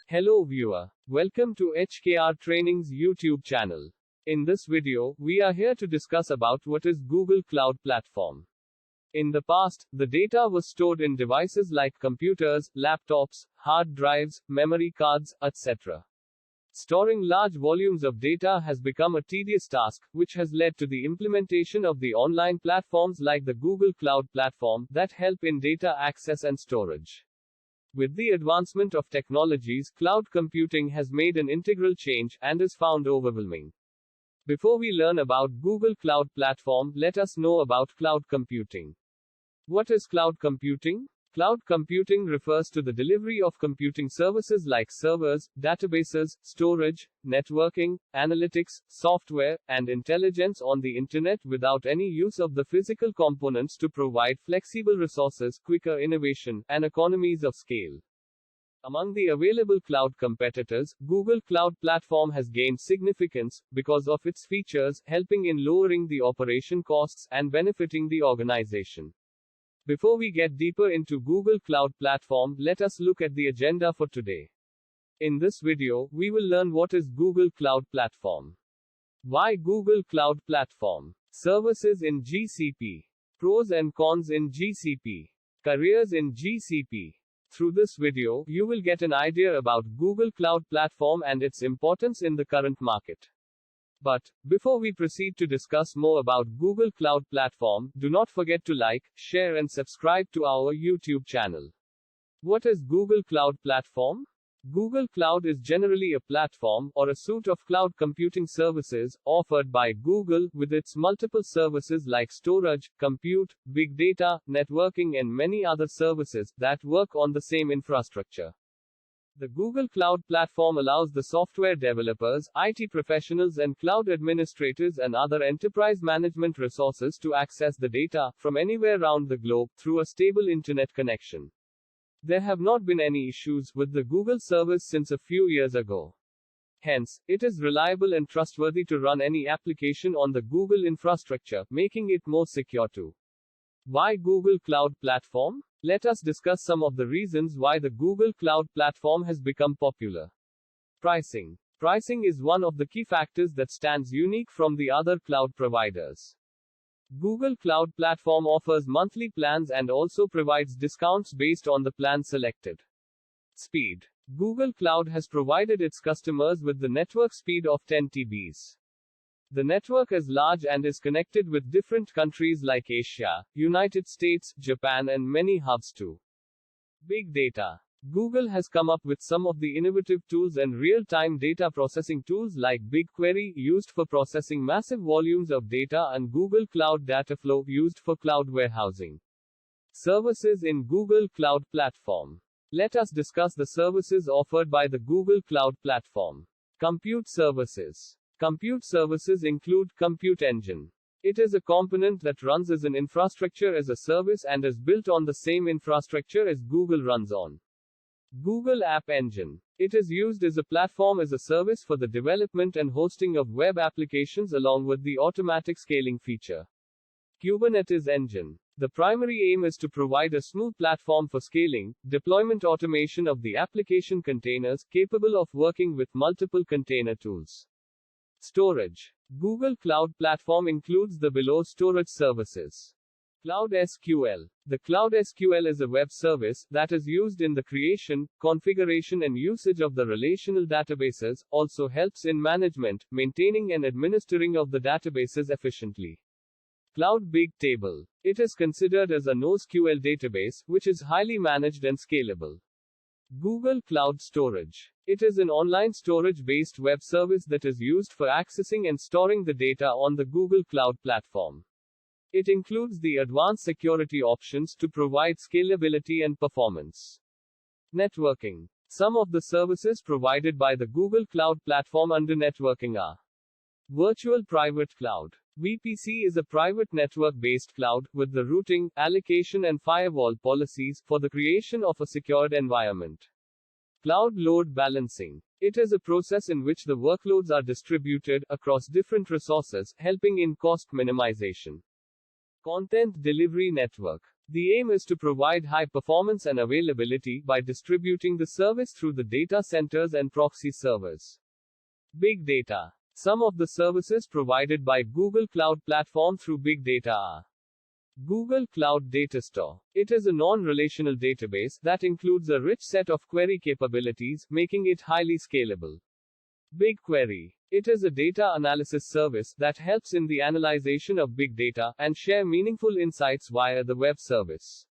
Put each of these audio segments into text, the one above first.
Hello viewer. Welcome to HKR Training's YouTube channel. In this video, we are here to discuss about what is Google Cloud Platform. In the past, the data was stored in devices like computers, laptops, hard drives, memory cards, etc. Storing large volumes of data has become a tedious task, which has led to the implementation of the online platforms like the Google Cloud Platform that help in data access and storage. With the advancement of technologies, cloud computing has made an integral change and is found overwhelming. Before we learn about Google Cloud Platform, let us know about cloud computing. What is cloud computing? Cloud computing refers to the delivery of computing services like servers, databases, storage, networking, analytics, software, and intelligence on the internet without any use of the physical components to provide flexible resources, quicker innovation, and economies of scale. Among the available cloud competitors, Google Cloud Platform has gained significance because of its features, helping in lowering the operation costs and benefiting the organization. Before we get deeper into Google Cloud Platform, let us look at the agenda for today. In this video, we will learn what is Google Cloud Platform. Why Google Cloud Platform? Services in GCP. Pros and cons in GCP. Careers in GCP. Through this video, you will get an idea about Google Cloud Platform and its importance in the current market. But, before we proceed to discuss more about Google Cloud Platform, do not forget to like, share and subscribe to our YouTube channel. What is Google Cloud Platform? Google Cloud is generally a platform, or a suite of cloud computing services, offered by Google, with its multiple services like storage, compute, big data, networking and many other services, that work on the same infrastructure. The Google Cloud Platform allows the software developers, IT professionals and cloud administrators and other enterprise management resources to access the data, from anywhere around the globe, through a stable internet connection. There have not been any issues with the Google service since a few years ago. Hence, it is reliable and trustworthy to run any application on the Google infrastructure, making it more secure too. Why Google Cloud Platform? Let us discuss some of the reasons why the Google Cloud Platform has become popular. Pricing. Pricing is one of the key factors that stands unique from the other cloud providers. Google Cloud Platform offers monthly plans and also provides discounts based on the plan selected. Speed. Google Cloud has provided its customers with the network speed of 10 TBs. The network is large and is connected with different countries like Asia, United States, Japan and many hubs too. Big data. Google has come up with some of the innovative tools and real-time data processing tools like BigQuery, used for processing massive volumes of data, and Google Cloud Dataflow, used for cloud warehousing. Services in Google Cloud Platform. Let us discuss the services offered by the Google Cloud Platform. Compute services. Compute services include Compute Engine. It is a component that runs as an infrastructure as a service and is built on the same infrastructure as Google runs on. Google App Engine. It is used as a platform as a service for the development and hosting of web applications along with the automatic scaling feature. Kubernetes Engine. The primary aim is to provide a smooth platform for scaling, deployment automation of the application containers, capable of working with multiple container tools. Storage. Google Cloud Platform includes the below storage services. Cloud SQL. The Cloud SQL is a web service that is used in the creation, configuration and usage of the relational databases, also helps in management, maintaining and administering of the databases efficiently. Cloud Big Table. It is considered as a NoSQL database, which is highly managed and scalable. Google Cloud Storage. It is an online storage-based web service that is used for accessing and storing the data on the Google Cloud Platform. It includes the advanced security options to provide scalability and performance. Networking. Some of the services provided by the Google Cloud Platform under networking are Virtual Private Cloud. VPC is a private network-based cloud, with the routing, allocation and firewall policies, for the creation of a secured environment. Cloud Load Balancing. It is a process in which the workloads are distributed across different resources, helping in cost minimization. Content Delivery Network. The aim is to provide high performance and availability by distributing the service through the data centers and proxy servers. Big data. Some of the services provided by Google Cloud Platform through big data are Google Cloud Data Store. It is a non-relational database that includes a rich set of query capabilities, making it highly scalable. BigQuery. It is a data analysis service that helps in the analyzation of big data and share meaningful insights via the web service.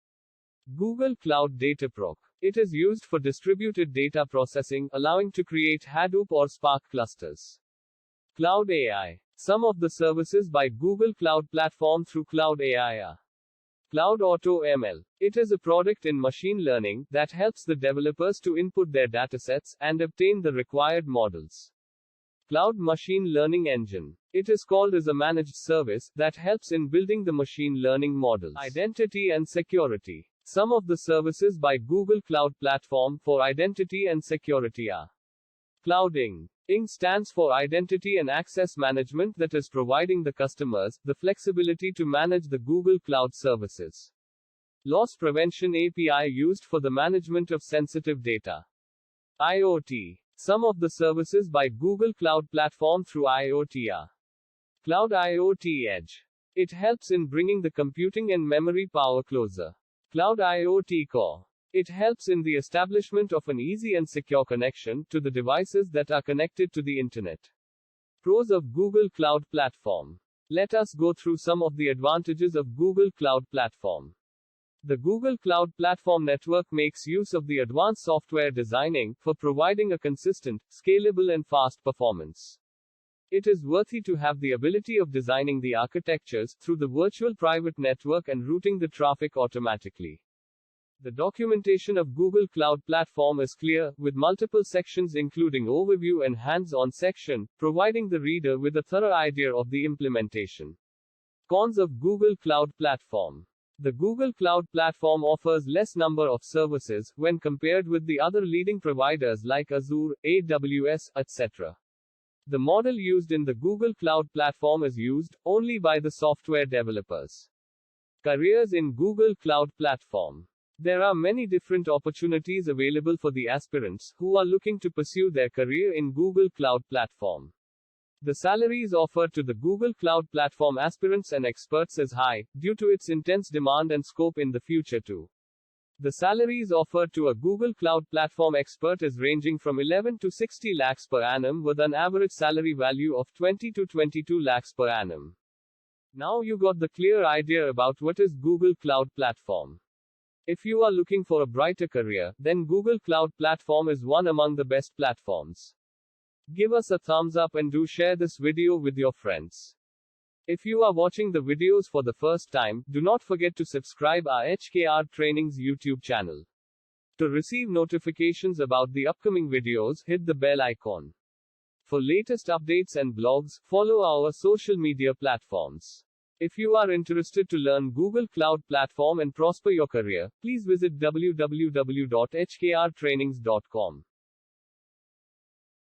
Google Cloud Dataproc. It is used for distributed data processing, allowing to create Hadoop or Spark clusters. Cloud AI. Some of the services by Google Cloud Platform through Cloud AI are Cloud Auto ML. It is a product in machine learning that helps the developers to input their datasets and obtain the required models. Cloud Machine Learning Engine. It is called as a managed service that helps in building the machine learning models. Identity and security. Some of the services by Google Cloud Platform for identity and security are Clouding. ING stands for Identity and Access Management, that is providing the customers the flexibility to manage the Google Cloud services. Loss Prevention API used for the management of sensitive data. IoT. Some of the services by Google Cloud Platform through IoT are Cloud IoT Edge. It helps in bringing the computing and memory power closer. Cloud IoT Core. It helps in the establishment of an easy and secure connection to the devices that are connected to the Internet. Pros of Google Cloud Platform. Let us go through some of the advantages of Google Cloud Platform. The Google Cloud Platform network makes use of the advanced software designing for providing a consistent, scalable, and fast performance. It is worthy to have the ability of designing the architectures through the virtual private network and routing the traffic automatically. The documentation of Google Cloud Platform is clear, with multiple sections including overview and hands-on section, providing the reader with a thorough idea of the implementation. Cons of Google Cloud Platform. The Google Cloud Platform offers less number of services when compared with the other leading providers like Azure, AWS, etc. The model used in the Google Cloud Platform is used only by the software developers. Careers in Google Cloud Platform. There are many different opportunities available for the aspirants who are looking to pursue their career in Google Cloud Platform. The salaries offered to the Google Cloud Platform aspirants and experts is high, due to its intense demand and scope in the future too. The salaries offered to a Google Cloud Platform expert is ranging from 11 to 60 lakhs per annum, with an average salary value of 20 to 22 lakhs per annum. Now you got the clear idea about what is Google Cloud Platform. If you are looking for a brighter career, then Google Cloud Platform is one among the best platforms. Give us a thumbs up and do share this video with your friends. If you are watching the videos for the first time, do not forget to subscribe our HKR Trainings YouTube channel. To receive notifications about the upcoming videos, hit the bell icon. For latest updates and blogs, follow our social media platforms. If you are interested to learn Google Cloud Platform and prosper your career, please visit www.hkrtrainings.com.